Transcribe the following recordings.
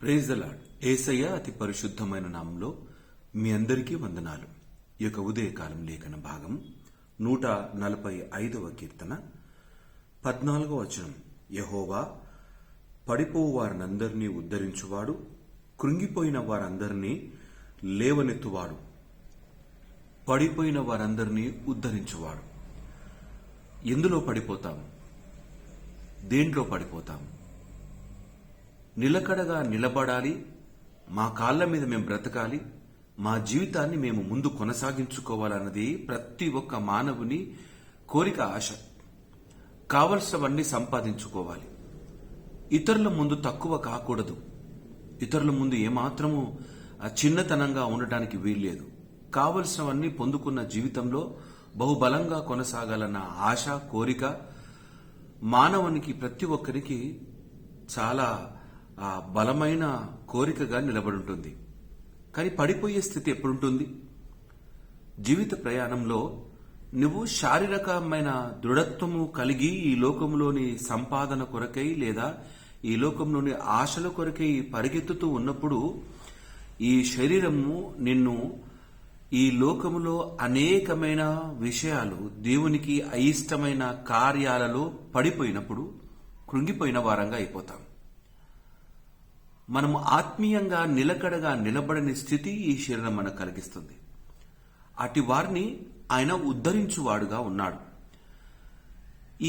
Praise the lord. యేసయ్య అతి పరిశుద్ధమైన నామంలో మీ అందరికీ వందనాలు. ఈ యొక్క ఉదయకాలం లేఖన భాగం 145వ కీర్తన 14వ వచనం. యెహోవా పడిపోవు వారినందరినీ ఉద్ధరించువాడు, కృంగిపోయిన వారందరినీ లేవనెత్తువాడు. పడిపోయిన వారందరినీ ఉద్ధరించువాడు. ఎందులో పడిపోతాము? దేంట్లో పడిపోతాము? నిలకడగా నిలబడాలి, మా కాళ్ల మీద మేము బ్రతకాలి, మా జీవితాన్ని మేము ముందు కొనసాగించుకోవాలన్నది ప్రతి ఒక్క మానవుని కోరిక, ఆశ. కావలసినవన్నీ సంపాదించుకోవాలి, ఇతరుల ముందు తక్కువ కాకూడదు, ఇతరుల ముందు ఏమాత్రము చిన్నతనంగా ఉండటానికి వీల్లేదు. కావలసినవన్నీ పొందుకున్న జీవితంలో బహుబలంగా కొనసాగాలన్న ఆశ, కోరిక మానవునికి, ప్రతి ఒక్కరికి చాలా బలమైన కోరికగా నిలబడి ఉంటుంది. కానీ పడిపోయే స్థితి ఎప్పుడుంటుంది? జీవిత ప్రయాణంలో నువ్వు శారీరకమైన దృఢత్వము కలిగి ఈ లోకంలోని సంపాదన కొరకై లేదా ఈ లోకంలోని ఆశల కొరకై పరిగెత్తుతూ ఉన్నప్పుడు ఈ శరీరము నిన్ను ఈ లోకములో అనేకమైన విషయాలు, దేవునికి అయిష్టమైన కార్యాలలో పడిపోయినప్పుడు కృంగిపోయిన వారంగా అయిపోతాం. మనము ఆత్మీయంగా నిలకడగా నిలబడని స్థితి ఈ శరీరం మనకు కలిగిస్తుంది. అటు వారిని ఆయన ఉద్ధరించువాడుగా ఉన్నాడు.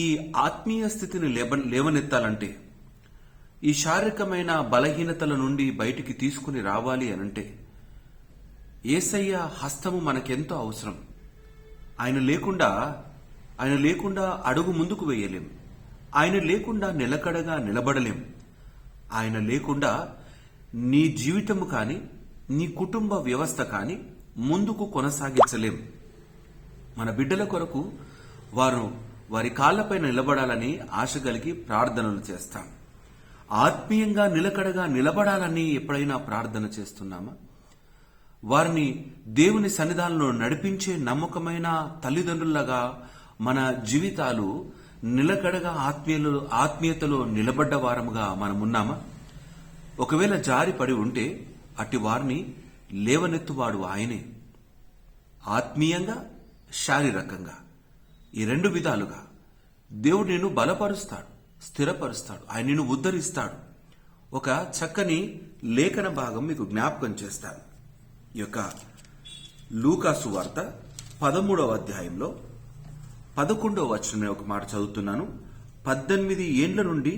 ఈ ఆత్మీయ స్థితిని లేవనెత్తాలంటే, ఈ శారీరకమైన బలహీనతల నుండి బయటికి తీసుకుని రావాలి అనంటే యేసయ్య హస్తము మనకెంతో అవసరం. ఆయన లేకుండా అడుగు ముందుకు వేయలేం. ఆయన లేకుండా నిలకడగా నిలబడలేం. ఆయన లేకుండా నీ జీవితము కానీ, నీ కుటుంబ వ్యవస్థ కానీ ముందుకు కొనసాగించలేం. మన బిడ్డల కొరకు వారి కాళ్లపైన నిలబడాలని ఆశ కలిగి ప్రార్థనలు చేస్తాం. ఆత్మీయంగా నిలకడగా నిలబడాలని ఎప్పుడైనా ప్రార్థన చేస్తున్నామా? వారిని దేవుని సన్నిధానంలో నడిపించే నమ్మకమైన తల్లిదండ్రులగా మన జీవితాలు నిలకడగా ఆత్మీయతలో నిలబడ్డ వారముగా మనమున్నామా? ఒకవేళ జారి పడి ఉంటే అట్టి వారిని లేవనెత్తువాడు ఆయనే. ఆత్మీయంగా, శారీరకంగా, ఈ రెండు విధాలుగా దేవుడు నిన్ను బలపరుస్తాడు, స్థిరపరుస్తాడు, ఆయన నిన్ను ఉద్ధరిస్తాడు. ఒక చక్కని లేఖన భాగం మీకు జ్ఞాపకం చేస్తాను. ఈ యొక్క లూకాసు వార్త 13వ అధ్యాయంలో 11వ వచనం ఒక మాట చదువుతున్నాను. 18 ఏండ్ల నుండి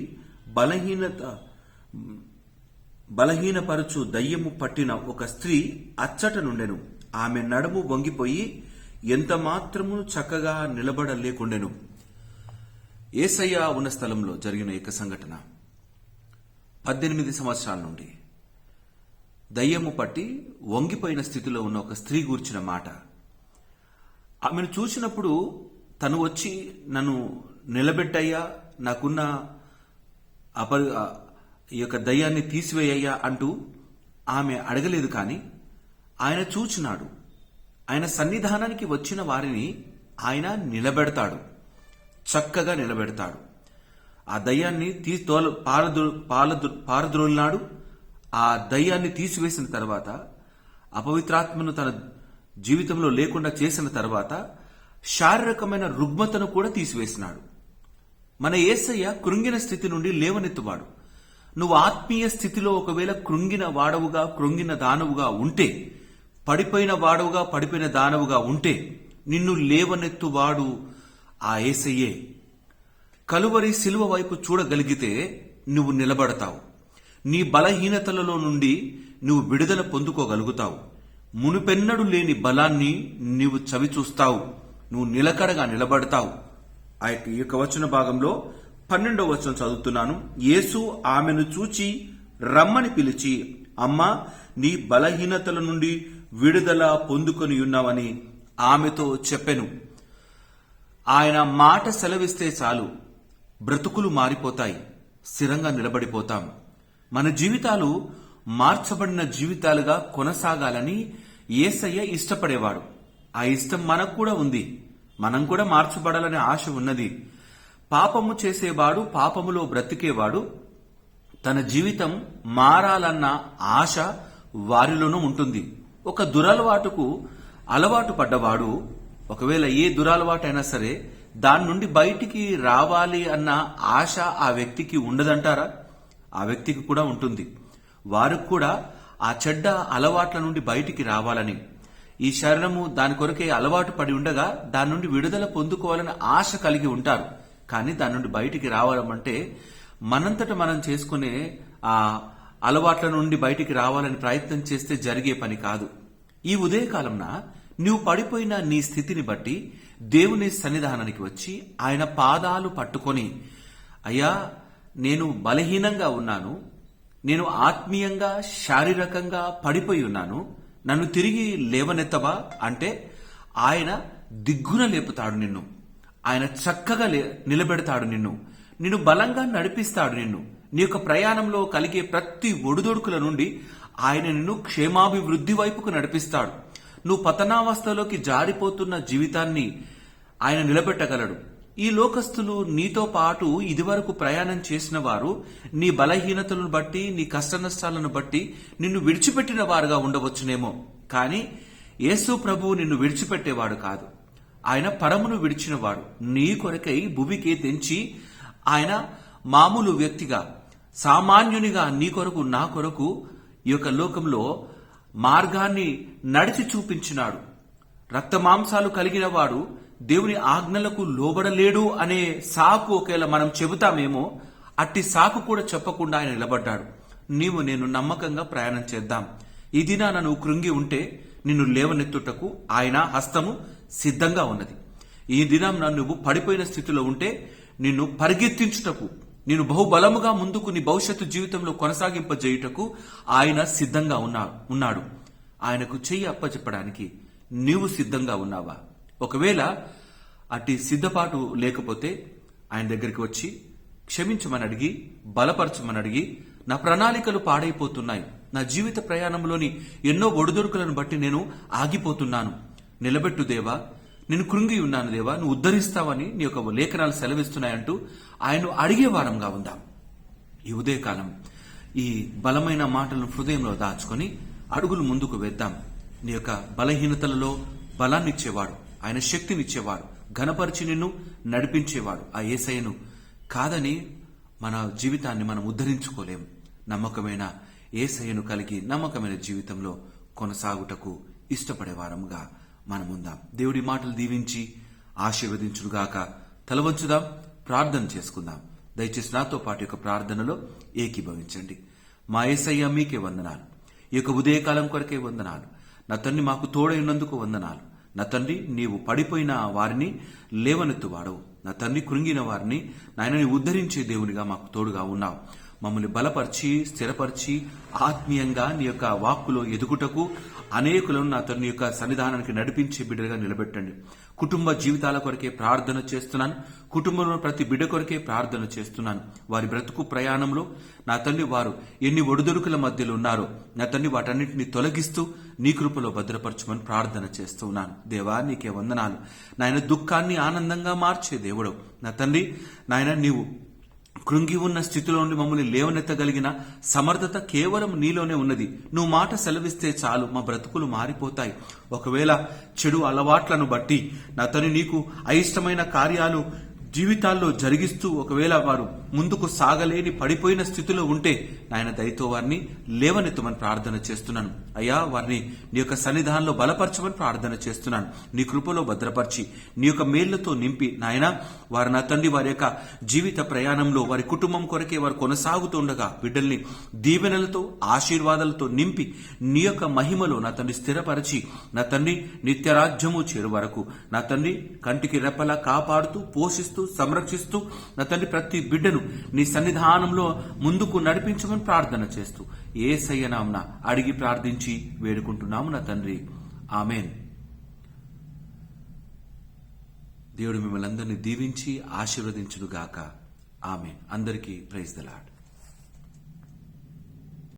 బలహీనపరచు దయ్యము పట్టిన ఒక స్త్రీ అచ్చట నుండెను. ఆమె నడుము వంగిపోయి ఎంత మాత్రము చక్కగా నిలబడలేకుండెను. యేసయ్య ఉన్న స్థలంలో జరిగిన ఒక సంఘటన. 18 సంవత్సరాల నుండి దయ్యము పట్టి వంగిపోయిన స్థితిలో ఉన్న ఒక స్త్రీ గూర్చిన మాట. ఆమెను చూసినప్పుడు తను వచ్చి నన్ను నిలబెట్టయ్యా, నాకున్న ఈ యొక్క దయ్యాన్ని తీసివేయ్యా అంటూ ఆమె అడగలేదు. కానీ ఆయన చూచినాడు. ఆయన సన్నిధానానికి వచ్చిన వారిని ఆయన నిలబెడతాడు, చక్కగా నిలబెడతాడు. ఆ దయ్యాన్ని పారద్రోలినాడు. ఆ దయ్యాన్ని తీసివేసిన తర్వాత, అపవిత్రాత్మను తన జీవితంలో లేకుండా చేసిన తర్వాత శారీరకమైన రుగ్మతను కూడా తీసివేసినాడు. మన యేసయ్య కృంగిన స్థితి నుండి లేవనెత్తువాడు. నువ్వు ఆత్మీయ స్థితిలో ఒకవేళ కృంగిన వాడవుగా, కృంగిన దానవుగా ఉంటే, పడిపోయిన వాడవుగా, పడిపోయిన దానవుగా ఉంటే నిన్ను లేవనెత్తువాడు ఆ యేసయ్యే. కలువరి శిలువ వైపు చూడగలిగితే నువ్వు నిలబడతావు. నీ బలహీనతలలో నుండి నువ్వు విడుదల పొందుకోగలుగుతావు. మునుపెన్నడు లేని బలాన్ని నీవు చవి చూస్తావు. నువ్వు నిలకడగా నిలబడతావు. ఈ యొక్క వచన భాగంలో 12వ వచనం చదువుతున్నాను. యేసు ఆమెను చూచి రమ్మని పిలిచి, అమ్మా, నీ బలహీనతల నుండి విడుదల పొందుకొని ఉన్నావని ఆమెతో చెప్పెను. ఆయన మాట సెలవిస్తే చాలు, బ్రతుకులు మారిపోతాయి, స్థిరంగా నిలబడిపోతాం. మన జీవితాలు మార్చబడిన జీవితాలుగా కొనసాగాలని యేసయ్య ఇష్టపడేవాడు. ఆ ఇష్టం మనకు కూడా ఉంది. మనం కూడా మార్చబడాలనే ఆశ ఉన్నది. పాపము చేసేవాడు, పాపములో బ్రతికేవాడు తన జీవితం మారాలన్న ఆశ వారిలోనూ ఉంటుంది. ఒక దురలవాటుకు అలవాటు పడ్డవాడు ఒకవేళ ఏ దురలవాటైనా సరే దాని నుండి బయటికి రావాలి అన్న ఆశ ఆ వ్యక్తికి ఉండదంటారా? ఆ వ్యక్తికి కూడా ఉంటుంది. వారికి కూడా ఆ చెడ్డ అలవాట్ల నుండి బయటికి రావాలని, ఈ శరీరము దాని కొరకే అలవాటు పడి ఉండగా దాని నుండి విడుదల పొందుకోవాలని ఆశ కలిగి ఉంటారు. కానీ దాని నుండి బయటికి రావాలంటే మనంతట మనం చేసుకునే ఆ అలవాట్ల నుండి బయటికి రావాలని ప్రయత్నం చేస్తే జరిగే పని కాదు. ఈ ఉదయకాలంన నీవు పడిపోయిన నీ స్థితిని బట్టి దేవుని సన్నిధానానికి వచ్చి ఆయన పాదాలు పట్టుకొని, అయ్యా నేను బలహీనంగా ఉన్నాను, నేను ఆత్మీయంగా శారీరకంగా పడిపోయి ఉన్నాను, నన్ను తిరిగి లేవనెత్తవా అంటే ఆయన దిగ్గున లేపుతాడు నిన్ను. ఆయన చక్కగా నిలబెడతాడు నిన్ను బలంగా నడిపిస్తాడు. నీ యొక్క ప్రయాణంలో కలిగే ప్రతి ఒడిదొడుకుల నుండి ఆయన నిన్ను క్షేమాభివృద్ధి వైపుకు నడిపిస్తాడు. నువ్వు పతనావస్థలోకి జారిపోతున్న జీవితాన్ని ఆయన నిలబెట్టగలడు. ఈ లోకస్తులు నీతో పాటు ఇదివరకు ప్రయాణం చేసిన వారు నీ బలహీనతలను బట్టి, నీ కష్ట నష్టాలను బట్టి నిన్ను విడిచిపెట్టిన వారుగా ఉండవచ్చునేమో. కానీ యేసు ప్రభువు నిన్ను విడిచిపెట్టేవాడు కాదు. ఆయన పరమును విడిచినవాడు. నీ కొరకై భూమికి తెంచి ఆయన మామూలు వ్యక్తిగా, సామాన్యునిగా నీ కొరకు, నా కొరకు ఈ యొక్క లోకంలో మార్గాన్ని నడిచి చూపించినాడు. రక్తమాంసాలు కలిగిన వాడు దేవుని ఆజ్ఞలకు లోబడలేడు అనే సాకు ఒకవేళ మనం చెబుతామేమో, అట్టి సాకు కూడా చెప్పకుండా ఆయన నిలబడ్డాడు. నేను నమ్మకంగా ప్రయాణం చేద్దాం. ఈ దినాన నువ్వు కృంగి ఉంటే నిన్ను లేవనెత్తుటకు ఆయన హస్తము సిద్ధంగా ఉన్నది. ఈ దినం నువ్వు పడిపోయిన స్థితిలో ఉంటే నిన్ను పరిగెత్తించుటకు, నేను బహుబలముగా ముందుకు నీ భవిష్యత్తు జీవితంలో కొనసాగింపజేయుటకు ఆయన సిద్ధంగా ఉన్నాడు. ఆయనకు చెయ్యి అప్పచెప్పడానికి నీవు సిద్ధంగా ఉన్నావా? ఒకవేళ అట్టి సిద్ధపాటు లేకపోతే ఆయన దగ్గరికి వచ్చి క్షమించమని అడిగి, బలపరచమని అడిగి, నా ప్రణాళికలు పాడైపోతున్నాయి, నా జీవిత ప్రయాణంలోని ఎన్నో ఒడిదొడుకులను బట్టి నేను ఆగిపోతున్నాను, నిలబెట్టు దేవా, నేను కృంగి ఉన్నాను దేవా, నువ్వు ఉద్ధరిస్తావని నీ యొక్క లేఖనాలు సెలవిస్తున్నాయంటూ ఆయన అడిగే వారంగా ఉందాం. ఈ ఉదయకాలం ఈ బలమైన మాటలను హృదయంలో దాచుకొని అడుగులు ముందుకు వేద్దాం. నీ యొక్క బలహీనతలలో బలాన్నిచ్చేవాడు, ఆయన శక్తినిచ్చేవాడు, ఘనపరిచి నిన్ను నడిపించేవాడు ఆ యేసయ్యను కాదని మన జీవితాన్ని మనం ఉద్ధరించుకోలేము. నమ్మకమైన యేసయ్యను కలిగి నమ్మకమైన జీవితంలో కొనసాగుటకు ఇష్టపడే వారముగా మనముందాం. దేవుడి మాటలు దీవించి ఆశీర్వదించుగాక. తలవంచుదాం, ప్రార్థన చేసుకుందాం. దయచేసి నాతో పాటు యొక్క ప్రార్థనలో ఏకీభవించండి. మా యేసయ్య మీకే వందనాలు, ఈ యొక్క ఉదయకాలం కొరకే వందనాలు. నా తండ్రి మాకు తోడైనందుకు వందనాలు. నా తండ్రి నీవు పడిపోయిన వారిని లేవనెత్తువాడవు. నా తండ్రి కృంగిన వారిని నాయనని ఉద్ధరించే దేవునిగా మాకు తోడుగా ఉన్నావు. మమ్మల్ని బలపరిచి స్థిరపరిచి ఆత్మీయంగా నీ యొక్క వాక్కులో ఎదుగుటకు అనేకులను నా తండ్రి యొక్క సన్నిధానానికి నడిపించే బిడ్డగా నిలబెట్టండి. కుటుంబ జీవితాల కొరకే ప్రార్థన చేస్తున్నాను. కుటుంబంలో ప్రతి బిడ్డ కొరకే ప్రార్థన చేస్తున్నాను. వారి బ్రతుకు ప్రయాణంలో నా తండ్రి వారు ఎన్ని ఒడిదొడుకుల మధ్యలో ఉన్నారో నా తండ్రి వాటన్నిటిని తొలగిస్తూ నీ కృపలో భద్రపరచమని ప్రార్థన చేస్తున్నాను. దేవా నీకే వందనాలు. నాయన దుఃఖాన్ని ఆనందంగా మార్చే దేవుడు నా తండ్రి, నాయన నీవు కృంగి ఉన్న స్థితిలో నుండి మమ్మల్ని లేవనెత్తగలిగిన సమర్థత కేవలం నీలోనే ఉన్నది. నువ్వు మాట సెలవిస్తే చాలు మా బ్రతుకులు మారిపోతాయి. ఒకవేళ చెడు అలవాట్లను బట్టి నా తండ్రి నీకు అయిష్టమైన కార్యాలు జీవితాల్లో జరిగిస్తూ ఒకవేళ వారు ముందుకు సాగలేని పడిపోయిన స్థితిలో ఉంటే నాయన దయతో వారిని లేవనెత్తమని ప్రార్థన చేస్తున్నాను. అయ్యా వారిని నీ యొక్క సన్నిధానంలో బలపరచమని ప్రార్థన చేస్తున్నాను. నీ కృపలో భద్రపరిచి నీ యొక్క మేళ్లతో నింపి నాయన వారు నా తండ్రి వారి యొక్క జీవిత ప్రయాణంలో వారి కుటుంబం కొరకే వారు కొనసాగుతుండగా బిడ్డల్ని దీవెనలతో ఆశీర్వాదాలతో నింపి నీ యొక్క మహిమలో నా తండ్రి స్థిరపరిచి నా తండ్రి నిత్యరాజ్యము చేరు వరకు నా తండ్రి కంటికి రెప్పలా కాపాడుతూ పోషిస్తూ సంరక్షిస్తూ నా తండ్రి ప్రతి బిడ్డను నీ సన్నిధానంలో ముందుకు నడిపించమని ప్రార్థన చేస్తూ యేసయ్య నామమున అడిగి ప్రార్థించి వేడుకుంటున్నాము నా తండ్రి, ఆమేన్. దేవుడు మిమ్మల్ని అందరినీ దీవించి ఆశీర్వదించును గాక. ఆమేన్. అందరికీ ప్రైజ్ ది లార్డ్.